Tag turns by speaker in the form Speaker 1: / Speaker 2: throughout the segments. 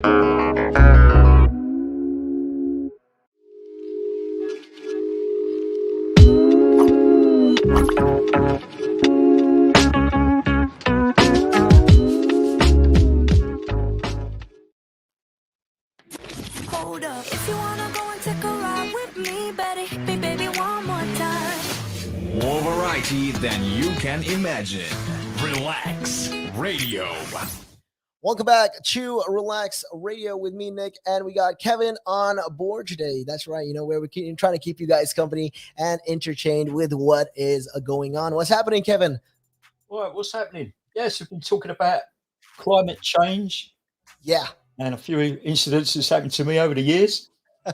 Speaker 1: Hold up. If you wanna go and take a ride with me, better hit me, baby, one more time.
Speaker 2: More variety than you can imagine. Relax Radio.
Speaker 3: Welcome back to Relax Radio with me, Nick, and we got Kevin on board today. That's right, where we're trying to keep you guys company and entertained with what is going on. What's happening, Kevin?
Speaker 4: Right, what's happening? Yes, we've been talking about climate change.
Speaker 3: Yeah.
Speaker 4: And a few incidents that's happened to me over the years.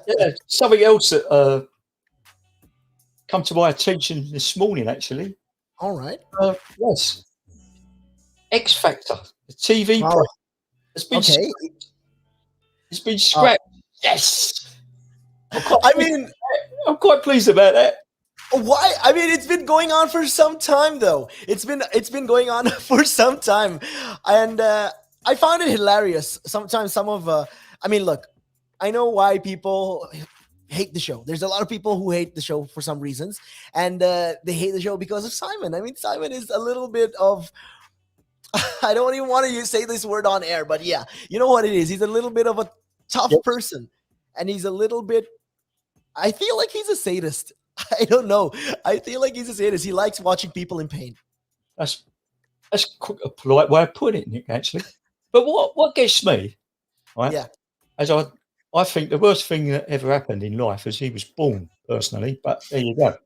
Speaker 4: Yeah, something else that come to my attention this morning, actually.
Speaker 3: All right.
Speaker 4: Yes. X Factor, the TV program, has been scrapped. It's been scrapped. Yes. I'm quite pleased about that.
Speaker 3: Why? I mean, it's been going on for some time, though. It's been going on for some time, and I found it hilarious. Sometimes look, I know why people hate the show. There's a lot of people who hate the show for some reasons, and they hate the show because of Simon. I mean, Simon is a little bit of, I don't even want to say this word on air, but yeah, you know what it is. He's a little bit of a tough person, and he's a little bit, I feel like he's a sadist. I don't know. I feel like he's a sadist. He likes watching people in pain.
Speaker 4: That's a polite way of putting it, Nick, actually. But what gets me, right?
Speaker 3: Yeah.
Speaker 4: As I think the worst thing that ever happened in life is he was born, personally. But there you go.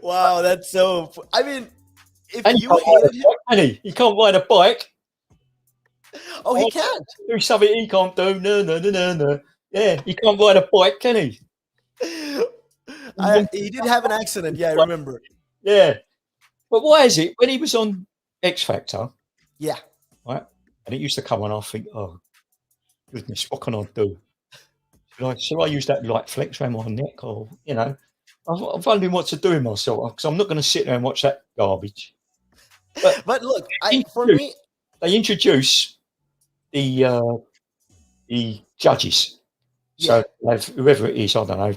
Speaker 3: Wow, that's so. I mean, if
Speaker 4: and
Speaker 3: you hated him,
Speaker 4: he can't ride a bike.
Speaker 3: Oh, he can't
Speaker 4: do something he can't do. No. Yeah, he can't ride a bike, can he?
Speaker 3: He did have an accident. Yeah, I remember.
Speaker 4: Yeah, but why is it when he was on X Factor?
Speaker 3: Yeah.
Speaker 4: Right. And it used to come on, I think, oh, goodness, what can I do? Should I use that light flex around my neck? Or, I'm wondering what to do with myself because I'm not going to sit there and watch that garbage.
Speaker 3: But look,
Speaker 4: they introduce the judges. So whoever it is, I don't know.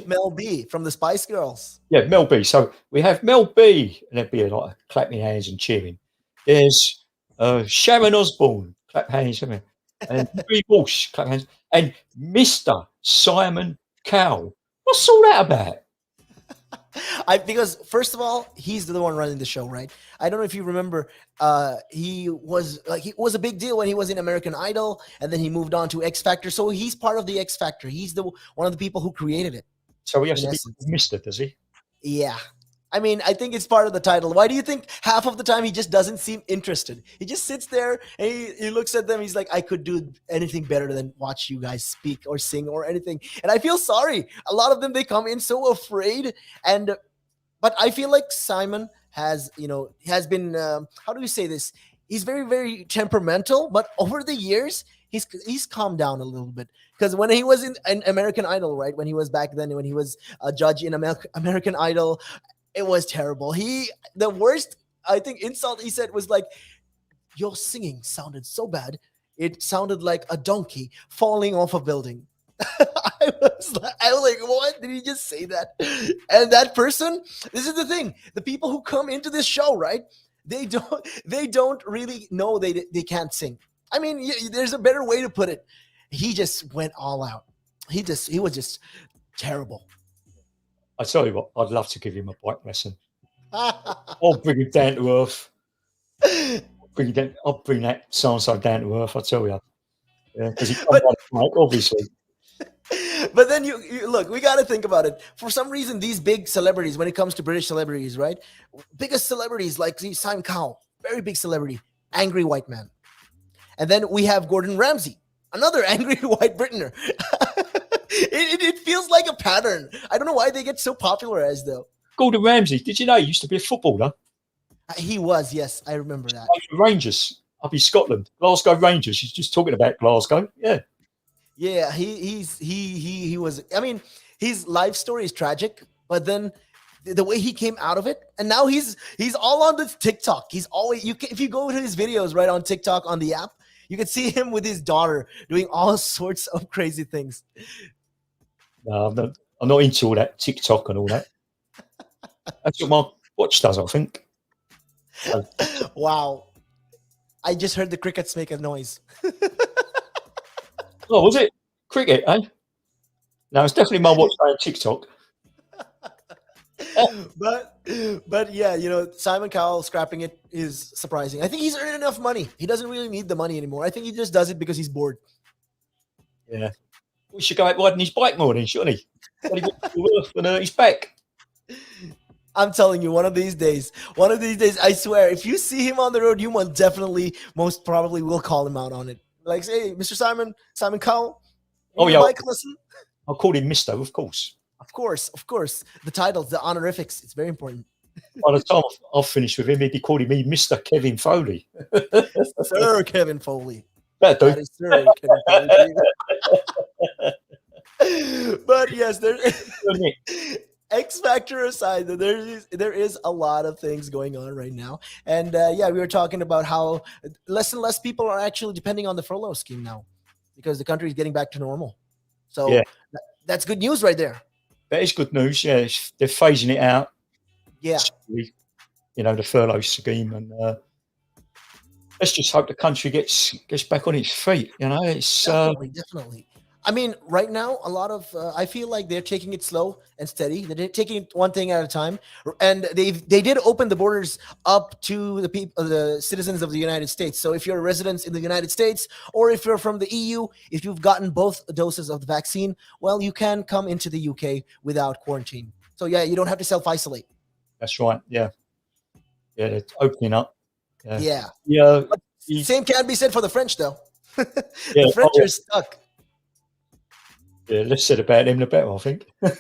Speaker 3: Mel B from the Spice Girls.
Speaker 4: Yeah, Mel B. So we have Mel B, and there'd be a lot of clapping hands and cheering. There's Sharon Osbourne, clap hands, and Barry Walsh, clap hands, and Mr. Simon Cowell. What's all that about?
Speaker 3: Because first of all, he's the one running the show, right? I don't know if you remember, he was a big deal when he was in American Idol, and then he moved on to X Factor. So he's part of the X Factor. He's one of the people who created it.
Speaker 4: So he has to be Mr., does he?
Speaker 3: Yeah. I mean, I think it's part of the title. Why do you think half of the time he just doesn't seem interested? He just sits there and he looks at them. He's like, I could do anything better than watch you guys speak or sing or anything. And I feel sorry. A lot of them, they come in so afraid. But I feel like Simon has been, how do you say this? He's very, very temperamental. But over the years, he's calmed down a little bit. Because when he was in American Idol, right? When he was back then, when he was a judge in American Idol, it was terrible. The worst, I think, insult he said was like, your singing sounded so bad. It sounded like a donkey falling off a building. I was like, what? Did he just say that? And that person, this is the thing. The people who come into this show, right? They don't really know they can't sing. I mean, there's a better way to put it. He just went all out. He was just terrible.
Speaker 4: I tell you what, I'd love to give him a bike lesson. I'll bring him down to earth. I'll bring that so-and-so down to earth, I tell you. Because he can't ride a bike, obviously.
Speaker 3: But then you look, we got to think about it. For some reason, these big celebrities, when it comes to British celebrities, right? Biggest celebrities like Simon Cowell, very big celebrity, angry white man. And then we have Gordon Ramsay, another angry white Britainer. It feels like a pattern. I don't know why they get so popularized, though.
Speaker 4: Gordon Ramsay, did you know he used to be a footballer?
Speaker 3: He was, yes. I remember that.
Speaker 4: Rangers up in Scotland. Glasgow Rangers. He's just talking about Glasgow. Yeah.
Speaker 3: Yeah, he was. I mean, his life story is tragic, but then the way he came out of it, and now he's all on the TikTok. He's always if you go to his videos right on TikTok on the app, You can see him with his daughter doing all sorts of crazy things.
Speaker 4: No, I'm not into all that TikTok and all that. That's what my watch does, I think. So,
Speaker 3: Wow. I just heard the crickets make a noise.
Speaker 4: oh, was it cricket? Eh? No, it's definitely my watch playing TikTok.
Speaker 3: but but yeah, Simon Cowell scrapping it is surprising. I think he's earned enough money. He doesn't really need the money anymore. I think he just does it because he's bored.
Speaker 4: Yeah, we should go out riding his bike more, then, shouldn't he? What he wants to work and his back.
Speaker 3: I'm telling you, one of these days, I swear, if you see him on the road, you most probably will call him out on it. Like, hey, Mr. Simon Cowell,
Speaker 4: Oh,
Speaker 3: need
Speaker 4: yeah.
Speaker 3: a bike lesson?
Speaker 4: I'll call him Mister, of course.
Speaker 3: Of course. The titles, the honorifics, it's very important.
Speaker 4: By the time I've finished with him, he'd be calling me Mr. Kevin Foley.
Speaker 3: Sir Kevin Foley.
Speaker 4: That'll
Speaker 3: That
Speaker 4: do.
Speaker 3: is Sir Kevin Foley. But yes, X Factor aside, there is a lot of things going on right now, and yeah, we were talking about how less and less people are actually depending on the furlough scheme now, because the country is getting back to normal. So
Speaker 4: Yeah.
Speaker 3: that's good news right there.
Speaker 4: That is good news. Yeah, they're phasing it out.
Speaker 3: Yeah,
Speaker 4: The furlough scheme, and let's just hope the country gets back on its feet. It's
Speaker 3: definitely. I mean, right now, a lot of I feel like they're taking it slow and steady. They're taking it one thing at a time, and they did open the borders up to the people, the citizens of the United States. So if you're a resident in the United States, or if you're from the EU, if you've gotten both doses of the vaccine, well, you can come into the UK without quarantine. So yeah, you don't have to self-isolate.
Speaker 4: that's right. Yeah, they're opening up.
Speaker 3: Yeah.
Speaker 4: Yeah.
Speaker 3: Same can't be said for the French, though.
Speaker 4: Yeah,
Speaker 3: The French are stuck.
Speaker 4: Yeah, less said about them, the better, I think. But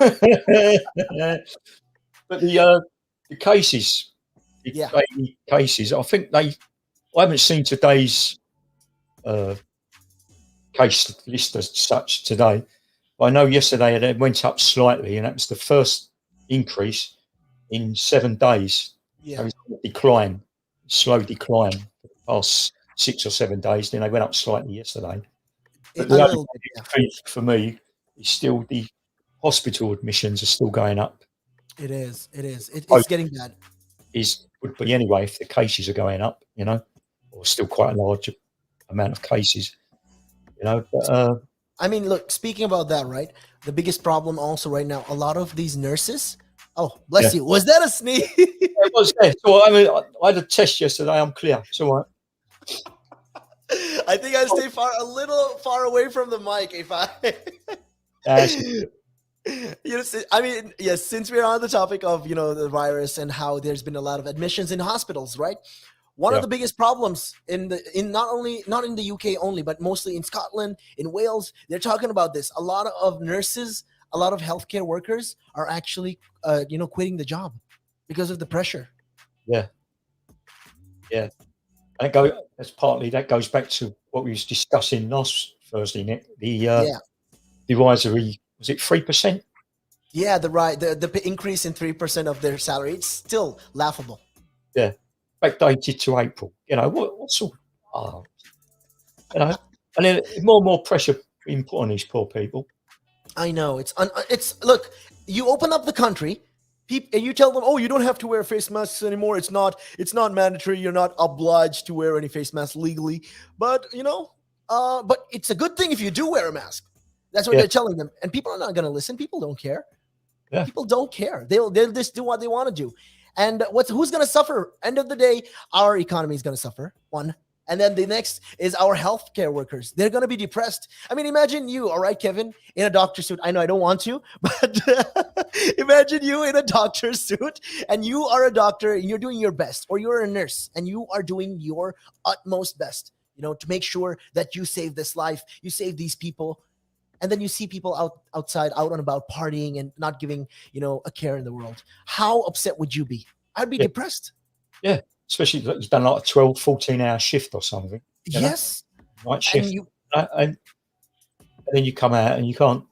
Speaker 4: the cases,
Speaker 3: Yeah.
Speaker 4: daily cases, I think I haven't seen today's case list as such today. I know yesterday it went up slightly, and that was the first increase in 7 days.
Speaker 3: Yeah.
Speaker 4: There was a decline, slow decline for the past 6 or 7 days. Then they went up slightly yesterday. But the only thing for me is still the hospital admissions are still going up.
Speaker 3: It is. It's getting bad.
Speaker 4: Would be anyway if the cases are going up, or still quite a large amount of cases, But
Speaker 3: I mean, look, speaking about that, right? The biggest problem also right now, a lot of these nurses. Oh, bless you. Was that a sneeze?
Speaker 4: it was there. So I had a test yesterday. I'm clear. It's all right.
Speaker 3: I think I stay a little far away from the mic if I. I mean, yes. Since we're on the topic of the virus and how there's been a lot of admissions in hospitals, right? One of the biggest problems in not in the UK only, but mostly in Scotland, in Wales, they're talking about this. A lot of nurses, a lot of healthcare workers are actually, quitting the job because of the pressure.
Speaker 4: Yeah. That goes back to what we was discussing last Thursday, Nick. The advisory, was it 3%?
Speaker 3: Yeah, the increase in 3% of their salary. It's still laughable.
Speaker 4: Yeah, backdated to April. What's all? And then more and more pressure being put on these poor people.
Speaker 3: I know it's look. You open up the country. And you tell them, oh, you don't have to wear face masks anymore. It's not mandatory. You're not obliged to wear any face mask legally. But, but it's a good thing if you do wear a mask. That's what they're telling them. And people are not going to listen. People don't care.
Speaker 4: Yeah.
Speaker 3: People don't care. They'll just do what they want to do. And who's going to suffer? End of the day, our economy is going to suffer. One. And then the next is our healthcare workers. They're going to be depressed. I mean, imagine you, all right, Kevin, in a doctor's suit. I know I don't want to, but imagine you in a doctor's suit and you are a doctor and you're doing your best, or you're a nurse and you are doing your utmost best, to make sure that you save this life, you save these people. And then you see people outside, out and about partying and not giving, a care in the world. How upset would you be? I'd be depressed.
Speaker 4: Yeah. Especially if you've done like a 12, 14-hour shift or something.
Speaker 3: Yes.
Speaker 4: Night shift. And then you come out and you go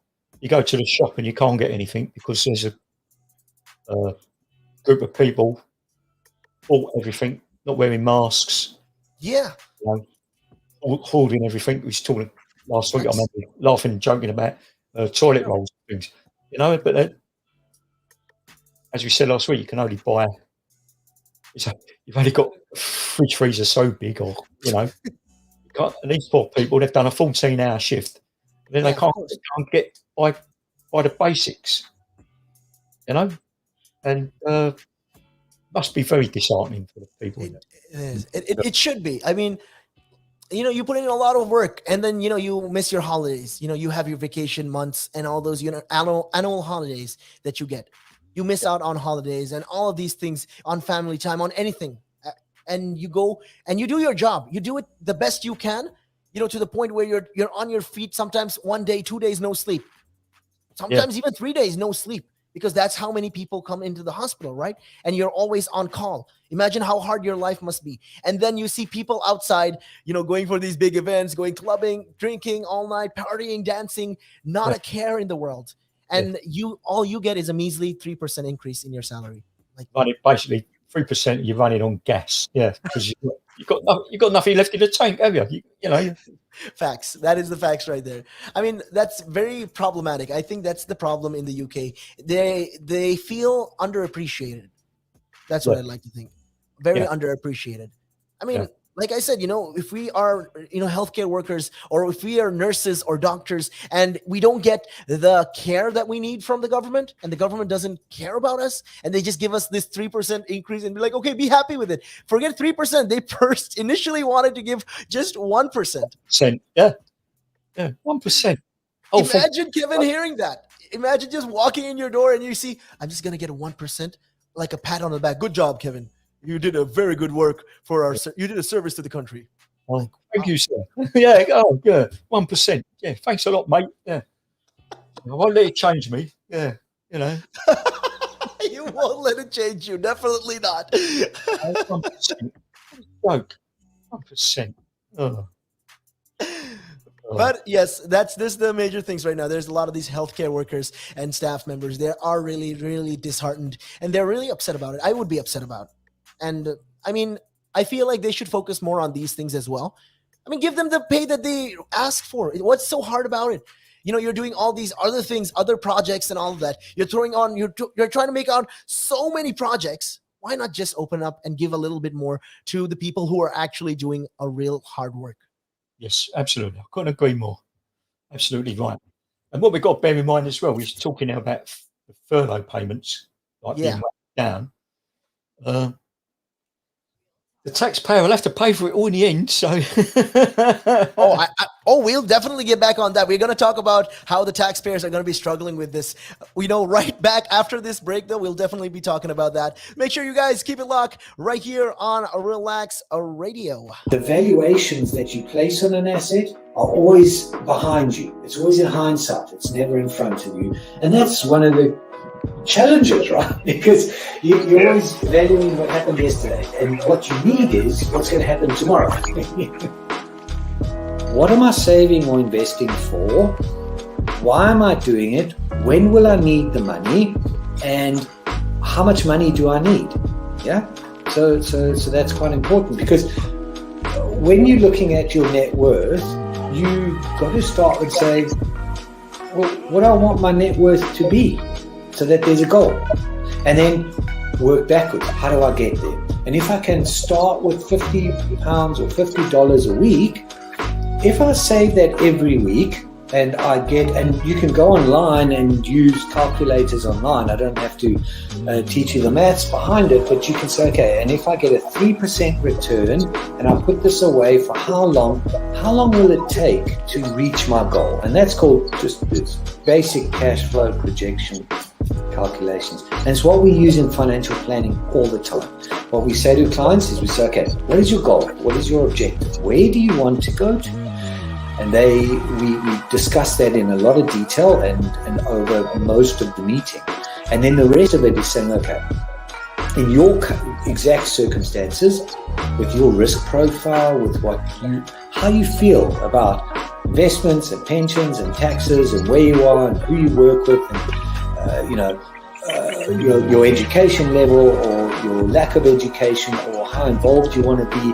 Speaker 4: to the shop and you can't get anything because there's a group of people bought everything, not wearing masks.
Speaker 3: Yeah.
Speaker 4: hoarding everything. We was talking last week. I remember laughing and joking about toilet rolls and things, But as we said last week, you can only buy. You've only got a fridge freezer so big, or you can't. And these poor people, they've done a 14-hour shift, and then they can't get by the basics, and must be very disheartening for the people.
Speaker 3: It is. It should be. I mean, you put in a lot of work, and then you miss your holidays. You have your vacation months and all those annual holidays that you get. You miss out on holidays and all of these things, on family time, on anything. And you go and you do your job. You do it the best you can, to the point where you're on your feet. Sometimes 1 day, 2 days, no sleep. Sometimes even 3 days, no sleep, because that's how many people come into the hospital, right? And you're always on call. Imagine how hard your life must be. And then you see people outside, going for these big events, going clubbing, drinking all night, partying, dancing, not a care in the world. And all you get is a measly 3% increase in your salary.
Speaker 4: Basically 3%. You're running on gas, because you've got nothing left in the tank, have you?
Speaker 3: Facts. That is the facts right there. I mean, that's very problematic. I think that's the problem in the UK. They feel underappreciated. That's what I'd like to think. Very underappreciated. I mean, like I said, if we are, healthcare workers, or if we are nurses or doctors, and we don't get the care that we need from the government, and the government doesn't care about us, and they just give us this 3% increase and be like, okay, be happy with it. Forget 3%. They first initially wanted to give just 1%.
Speaker 4: Yeah. 1%.
Speaker 3: Imagine Kevin hearing that. Imagine just walking in your door and you see, I'm just going to get a 1%, like a pat on the back. Good job, Kevin. You did a very good work for you did a service to the country.
Speaker 4: Oh, thank you, sir. Yeah. Oh, yeah. 1%. Yeah. Thanks a lot, mate. Yeah. I won't let it change me. Yeah.
Speaker 3: You won't let it change you. Definitely not.
Speaker 4: 1%. Joke. 1%. Oh.
Speaker 3: But yes, this is the major things right now. There's a lot of these healthcare workers and staff members. They are really, really disheartened, and they're really upset about it. I would be upset about it. And I mean, I feel like they should focus more on these things as well. I mean, give them the pay that they ask for. What's so hard about it? You're doing all these other things, other projects and all of that. You're trying to make out so many projects. Why not just open up and give a little bit more to the people who are actually doing a real hard work?
Speaker 4: Yes, absolutely. I couldn't agree more. Absolutely right. And what we've got to bear in mind as well, we're talking now about the furlough payments, being wrapped down. The taxpayer will have to pay for it all in the end. So,
Speaker 3: we'll definitely get back on that. We're going to talk about how the taxpayers are going to be struggling with this. We know right back after this break, though, we'll definitely be talking about that. Make sure you guys keep it locked right here on Relaks Radio.
Speaker 5: The valuations that you place on an asset are always behind you. It's always in hindsight. It's never in front of you. And that's one of the challenges, right? Because you're always valuing what happened yesterday, and what you need is what's going to happen tomorrow. What am I saving or investing for? Why am I doing it? When will I need the money? And how much money do I need? Yeah. So that's quite important, because when you're looking at your net worth, you've got to start with saying, well, what do I want my net worth to be? So that there's a goal, and then work backwards. How do I get there? And if I can start with £50 or $50 a week, if I save that every week, and you can go online and use calculators online. I don't have to teach you the maths behind it, but you can say, okay, and if I get a 3% return and I put this away for how long will it take to reach my goal? And that's called just this basic cash flow projection calculations. And it's what we use in financial planning all the time. What we say to clients is we say, okay, what is your goal? What is your objective? Where do you want to go to? And we discuss that in a lot of detail and over most of the meeting. And then the rest of it is saying, okay, in your exact circumstances, with your risk profile, with how you feel about investments and pensions and taxes and where you are and who you work with, and your education level, or your lack of education or how involved you want to be.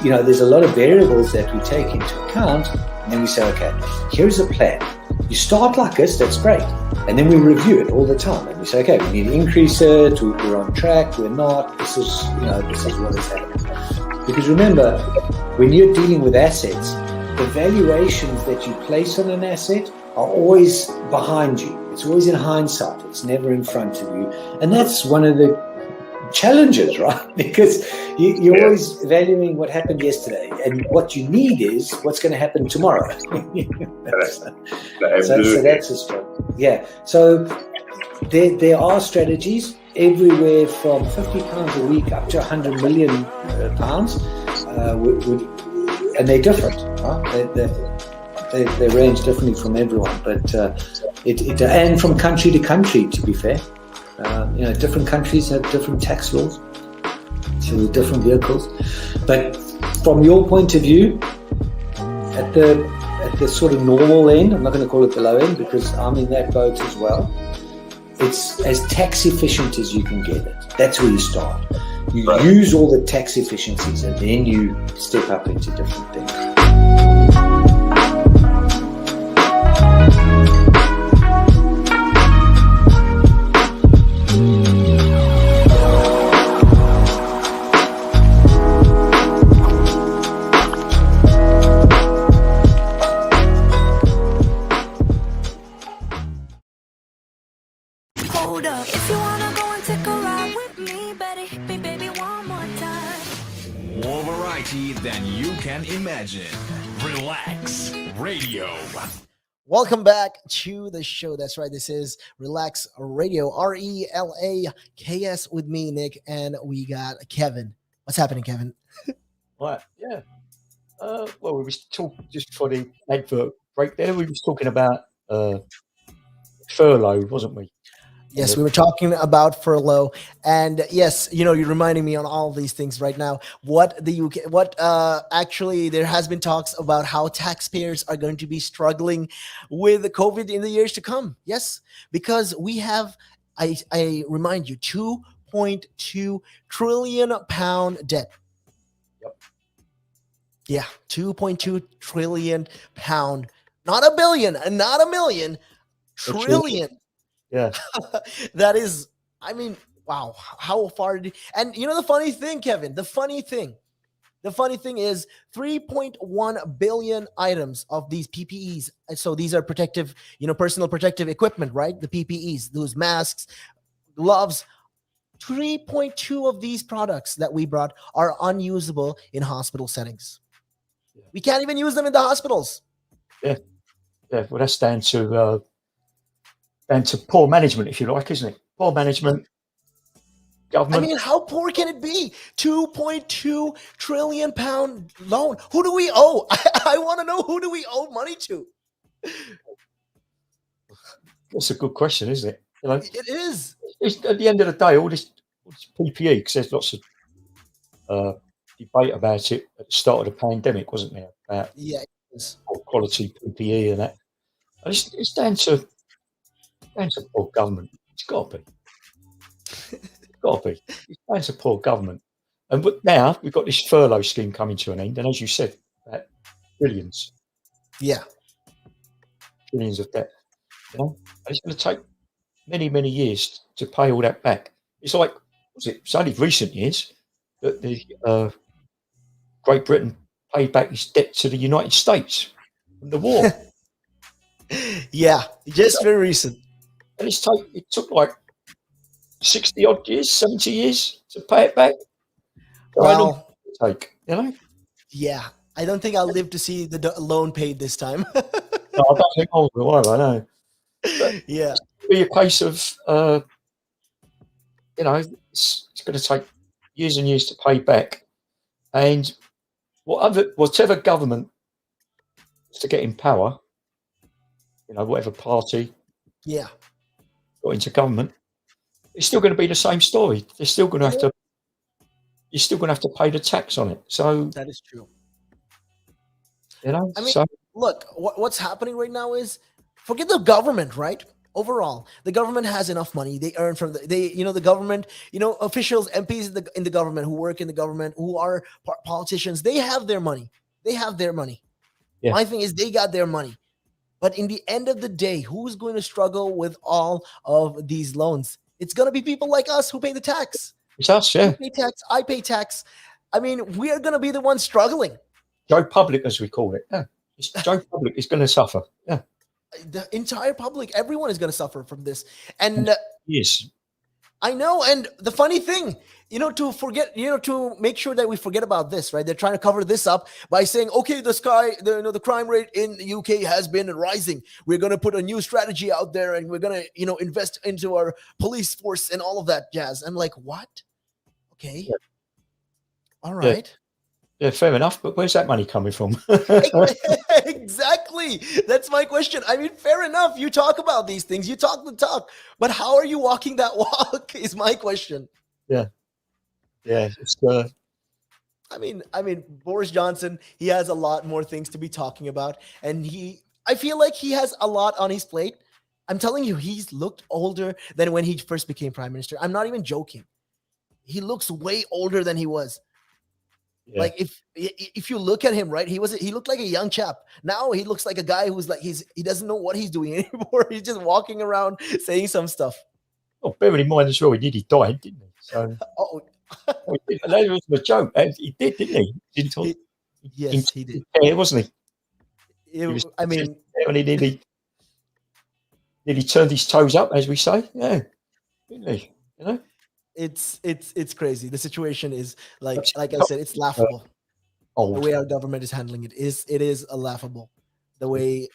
Speaker 5: There's a lot of variables that we take into account, and then we say, okay, here's a plan. You start like this, that's great. And then we review it all the time. And we say, okay, we need to increase it, we're on track, we're not, this is what is happening. Because remember, when you're dealing with assets, the valuations that you place on an asset are always behind you. It's always in hindsight. It's never in front of you. And that's one of the challenges, right? Because you're always valuing what happened yesterday. And what you need is what's going to happen tomorrow. So that's a struggle. Yeah. So there are strategies everywhere from £50 a week up to £100 million pounds. And they're different. Right? They range differently from everyone, but and from country to country, to be fair. Different countries have different tax laws, so different vehicles. But from your point of view, at the sort of normal end, I'm not going to call it the low end because I'm in that boat as well. It's as tax efficient as you can get it. That's where you start. You use all the tax efficiencies, and then you step up into different things.
Speaker 1: Hold up. If you wanna go and take a ride with me, better hit me, baby, one more time.
Speaker 2: More variety than you can imagine. Relax Radio.
Speaker 3: Welcome back to the show. That's right. This is Relax Radio, RELAKS with me, Nick, and we got Kevin. What's happening, Kevin?
Speaker 4: Right, yeah. Well, we was talking just before the advert break there. We was talking about furlough, wasn't we?
Speaker 3: Yes, we were talking about furlough, and yes, you're reminding me on all of these things right now. Actually, there has been talks about how taxpayers are going to be struggling with the COVID in the years to come. Yes, because we have, I remind you, 2.2 trillion pound debt.
Speaker 4: Yep.
Speaker 3: Yeah, 2.2 trillion pound, not a billion, and not a million, trillion.
Speaker 4: Yeah.
Speaker 3: That is, wow, how far and the funny thing, Kevin, the funny thing is 3.1 billion items of these PPEs. And so these are protective, personal protective equipment, right? The PPEs, those masks, gloves, 3.2 of these products that we brought are unusable in hospital settings. Yeah. We can't even use them in the hospitals.
Speaker 4: Yeah. Yeah. Well, that's down to poor management, if you like, isn't it? Poor management, government.
Speaker 3: How poor can it be? 2.2 trillion pound loan. Who do we owe? I want to know, who do we owe money to?
Speaker 4: That's a good question, isn't it?
Speaker 3: It is.
Speaker 4: It's, at the end of the day, all this PPE, because there's lots of debate about it at the start of the pandemic, wasn't there? About quality PPE and that. And it's down to poor government. It's got to be. It's down to poor government. But now we've got this furlough scheme coming to an end, and as you said, billions.
Speaker 3: Yeah.
Speaker 4: Billions of debt. And it's going to take many, many years to pay all that back. It's like, it's only recent years that the Great Britain paid back its debt to the United States from the war.
Speaker 3: Yeah, just very recent.
Speaker 4: And it took like 60 odd years, 70 years to pay it back.
Speaker 3: Well,
Speaker 4: Yeah,
Speaker 3: I don't think I'll live to see the loan paid this time.
Speaker 4: No, I don't think I will either, I know. But
Speaker 3: yeah.
Speaker 4: It'll be a case of, it's going to take years and years to pay back. And whatever government is to get in power, whatever party got into government, it's still going to be the same story. They're still going to have to. You're still going to have to pay the tax on it. So
Speaker 3: that is true.
Speaker 4: Look,
Speaker 3: what's happening right now is, forget the government, right? overall, the government has enough money. They earn from the government, officials, MPs in the government who work in the government, who are politicians. They have their money. They have their money.
Speaker 4: Yeah.
Speaker 3: My thing is, they got their money. But in the end of the day, who's going to struggle with all of these loans? It's going to be people like us who pay the tax.
Speaker 4: It's us,
Speaker 3: You
Speaker 4: yeah.
Speaker 3: pay tax. I pay tax. I mean, we are going to be the ones struggling.
Speaker 4: Joe Public, as we call it. Yeah. Joe Public is going to suffer. Yeah.
Speaker 3: The entire public, everyone is going to suffer from this. And
Speaker 4: Yes.
Speaker 3: I know. And the funny thing, to make sure that we forget about this, right? They're trying to cover this up by saying, okay, the crime rate in the UK has been rising. We're going to put a new strategy out there, and we're going to, invest into our police force and all of that jazz. I'm like, what? Okay.
Speaker 4: Yeah.
Speaker 3: All right.
Speaker 4: Yeah, fair enough. But where's that money coming from?
Speaker 3: Exactly. That's my question. I mean, fair enough. You talk about these things. You talk the talk. But how are you walking that walk is my question.
Speaker 4: Yeah. Yeah. It's,
Speaker 3: I mean, Boris Johnson, he has a lot more things to be talking about. And I feel like he has a lot on his plate. I'm telling you, he's looked older than when he first became prime minister. I'm not even joking. He looks way older than he was.
Speaker 4: yeah.
Speaker 3: Like if you look at him, right, he looked like a young chap. Now he looks like a guy who's like he doesn't know what he's doing anymore. He's just walking around saying some stuff.
Speaker 4: Well, bearing in mind as well, he nearly died, didn't he? So
Speaker 3: Oh,
Speaker 4: that was a joke. He did, didn't he? Didn't talk.
Speaker 3: yes, he did.
Speaker 4: Yeah, wasn't he?
Speaker 3: I mean,
Speaker 4: And he nearly turned his toes up, as we say. Yeah, didn't he?
Speaker 3: it's crazy. The situation is like I
Speaker 4: That's-
Speaker 3: said, it's laughable. The
Speaker 4: Old.
Speaker 3: way our government is handling it is a laughable. The way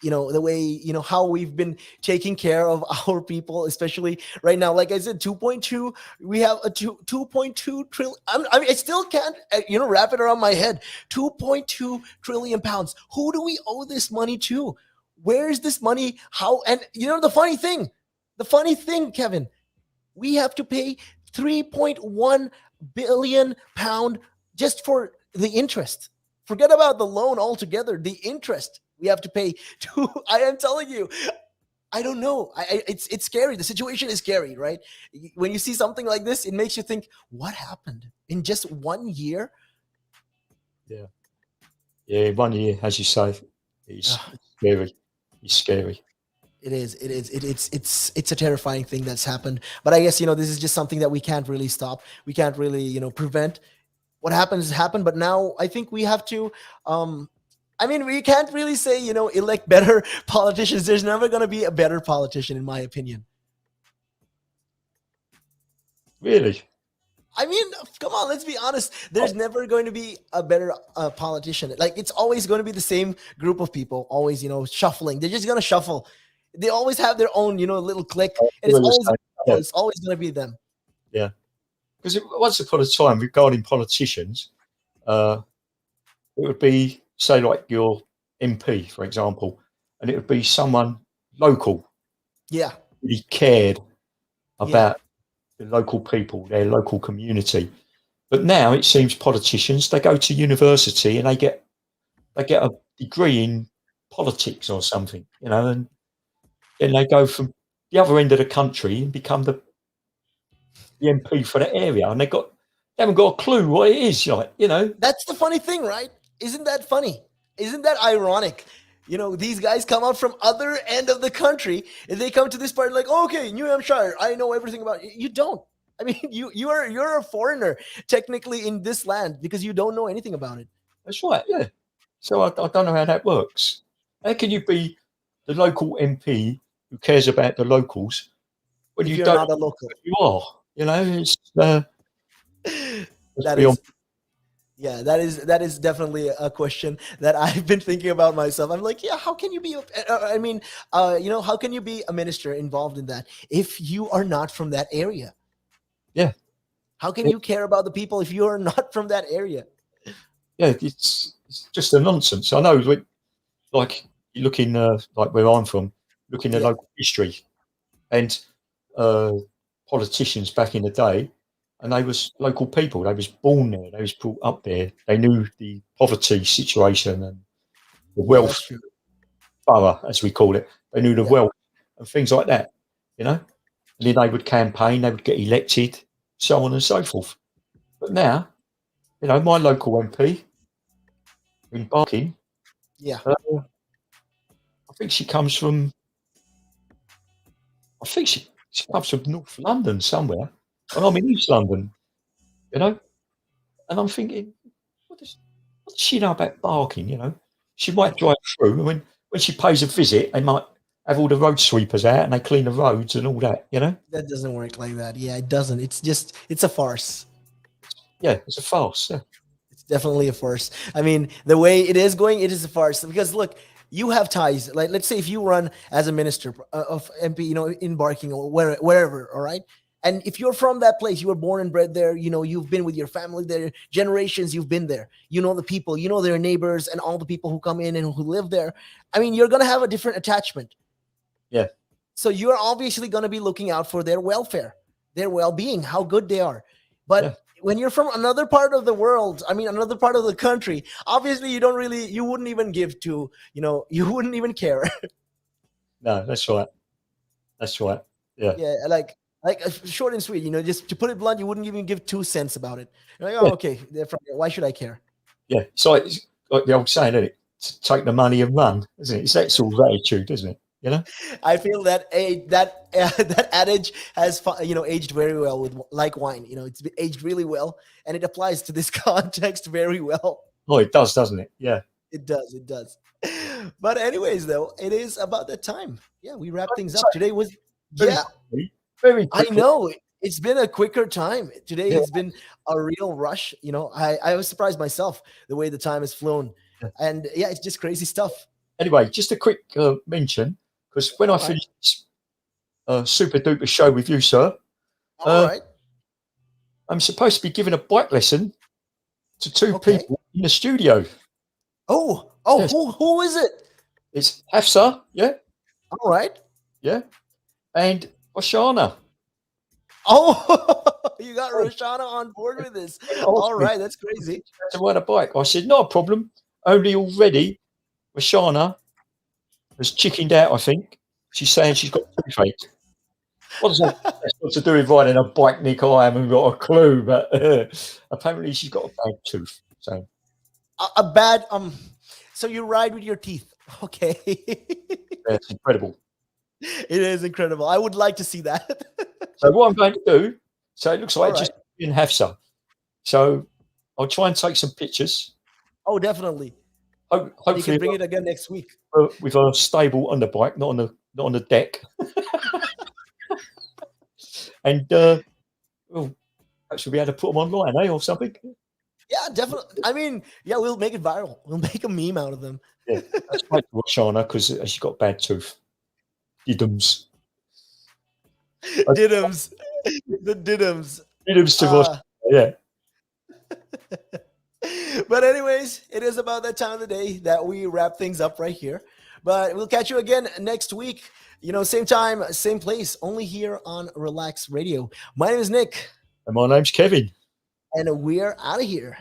Speaker 3: how we've been taking care of our people, especially right now. Like I said, 2.2. We have a 2.2 trillion. I still can't wrap it around my head. 2.2 trillion pounds. Who do we owe this money to? Where is this money? How? And the funny thing, Kevin, we have to pay 3.1 billion pound just for the interest. Forget about the loan altogether. The interest we have to pay to. I am telling you, I don't know. It's scary. The situation is scary, right? When you see something like this, it makes you think, what happened in just 1 year?
Speaker 4: Yeah, 1 year, as you say, it's scary. It's scary.
Speaker 3: It is. It's a terrifying thing that's happened. But I guess this is just something that we can't really stop. We can't really prevent. What happens has happened. But now I think we have to. We can't really say elect better politicians. There's never going to be a better politician, in my opinion.
Speaker 4: Really?
Speaker 3: I mean, come on, let's be honest. There's never going to be a better politician. Like, it's always going to be the same group of people, always, shuffling. They're just going to shuffle. They always have their own, little clique. And it's always going to be them.
Speaker 4: Yeah. Because once upon a time, regarding politicians, it would be, say, like your MP, for example, and it would be someone local.
Speaker 3: Yeah.
Speaker 4: Really cared about the local people, their local community. But now it seems politicians, they go to university and they get a degree in politics or something, and then they go from the other end of the country and become the MP for the area, and they haven't got a clue what it is,
Speaker 3: That's the funny thing, right? Isn't that funny? Isn't that ironic? These guys come out from other end of the country and they come to this part like, okay, New Hampshire, I know everything about it. You don't. I mean, you're a foreigner technically in this land because you don't know anything about it.
Speaker 4: That's right, yeah. So I don't know how that works. How can you be the local MP who cares about the locals when
Speaker 3: If
Speaker 4: you
Speaker 3: you're
Speaker 4: don't
Speaker 3: not a
Speaker 4: know
Speaker 3: local.
Speaker 4: who you are? It's
Speaker 3: That is, yeah, that is definitely a question that I've been thinking about myself. I'm like, yeah, how can you be? How can you be a minister involved in that if you are not from that area?
Speaker 4: Yeah.
Speaker 3: How can you care about the people if you are not from that area?
Speaker 4: Yeah, it's just a nonsense. I know, like you look in like where I'm from, look in the local history, and politicians back in the day, and they was local people. They was born there. They was brought up there. They knew the poverty situation and the wealth borough, as we call it. They knew the wealth and things like that. you know, and then they would campaign, they would get elected, so on and so forth. But now, you know, my local MP in Barking,
Speaker 3: Yeah.
Speaker 4: I think she comes from, I think she comes from North London somewhere, and I'm in East London, you know, and I'm thinking, what does she know about Barking, you know? She might drive through, and when she pays a visit, they might have all the road sweepers out and they clean the roads and all that, you know?
Speaker 3: That doesn't work like that. Yeah, it doesn't. It's a farce.
Speaker 4: Yeah, it's a farce. Yeah.
Speaker 3: It's definitely a farce. I mean, the way it is going, it is a farce. Because look, you have ties. Like, let's say if you run as a minister of MP, you know, in Barking or wherever, all right. And if you're from that place, you were born and bred there. You know, you've been with your family there, generations. You've been there. You know the people. You know their neighbors and all the people who come in and who live there. I mean, you're gonna have a different attachment.
Speaker 4: Yeah.
Speaker 3: So you're obviously gonna be looking out for their welfare, their well-being, how good they are. But
Speaker 4: Yeah.
Speaker 3: when you're from another part of the world, I mean, another part of the country, obviously you wouldn't even give to, you know, you wouldn't even care.
Speaker 4: No, that's right. That's right. Yeah.
Speaker 3: Yeah, like short and sweet, you know, just to put it blunt, you wouldn't even give 2 cents about it. You're like, oh,
Speaker 4: Yeah.
Speaker 3: okay, they're from here. Why should I care?
Speaker 4: Yeah. It's like the old saying, isn't it? Take the money and run, isn't it? It's that sort of attitude, isn't it? You know?
Speaker 3: I feel that that adage has aged very well with like wine. You know, it's aged really well, and it applies to this context very well.
Speaker 4: Oh, it does, doesn't it? Yeah.
Speaker 3: It does. It does. But anyways, though, it is about that time. Yeah, we wrap things up. Today was
Speaker 4: Very
Speaker 3: yeah.
Speaker 4: quickly, very
Speaker 3: I
Speaker 4: quickly.
Speaker 3: know it's been a quicker time. Today
Speaker 4: Yeah.
Speaker 3: has been a real rush. You know, I was surprised myself the way the time has flown,
Speaker 4: Yeah.
Speaker 3: and yeah, it's just crazy stuff.
Speaker 4: Anyway, just a quick mention, because when I
Speaker 3: All right.
Speaker 4: finish this super duper show with you, sir,
Speaker 3: All
Speaker 4: uh,
Speaker 3: right.
Speaker 4: I'm supposed to be giving a bike lesson to two
Speaker 3: Okay.
Speaker 4: people in the studio.
Speaker 3: Oh,
Speaker 4: Yes.
Speaker 3: who is it?
Speaker 4: It's Hafsa, yeah,
Speaker 3: All right.
Speaker 4: yeah, and Oshana.
Speaker 3: Oh, you got
Speaker 4: Oh.
Speaker 3: Roshana on board with this.
Speaker 4: They asked
Speaker 3: All
Speaker 4: me
Speaker 3: right, that's crazy.
Speaker 4: to ride a bike. I said, not a problem. Only already, Oshana has chickened out, I think. She's saying she's got toothache. What does that that's got to do with riding a bike, Nick? I haven't got a clue, but apparently she's got a bad tooth. So
Speaker 3: A bad So you ride with your teeth. Okay.
Speaker 4: that's incredible.
Speaker 3: It is incredible. I would like to see that.
Speaker 4: So what I'm going to do, so it looks like
Speaker 3: All
Speaker 4: just in Hafsa. So I'll try and take some pictures.
Speaker 3: Oh, definitely. You
Speaker 4: Hopefully
Speaker 3: can bring it again next week.
Speaker 4: with a stable on the bike, not on the deck. And well, perhaps we'll be able to put them online, or something.
Speaker 3: Yeah, definitely. I mean, yeah, we'll make it viral. We'll make a meme out of them.
Speaker 4: Yeah, that's right to Oshana because she's got a bad tooth. Diddums.
Speaker 3: Diddums. The diddums.
Speaker 4: Diddums to Oshana, yeah.
Speaker 3: But anyways, it is about that time of the day that we wrap things up right here. But we'll catch you again next week. You know, same time, same place, only here on Relax Radio. My name is Nick,
Speaker 4: And my name's Kevin.
Speaker 3: and we're out of here.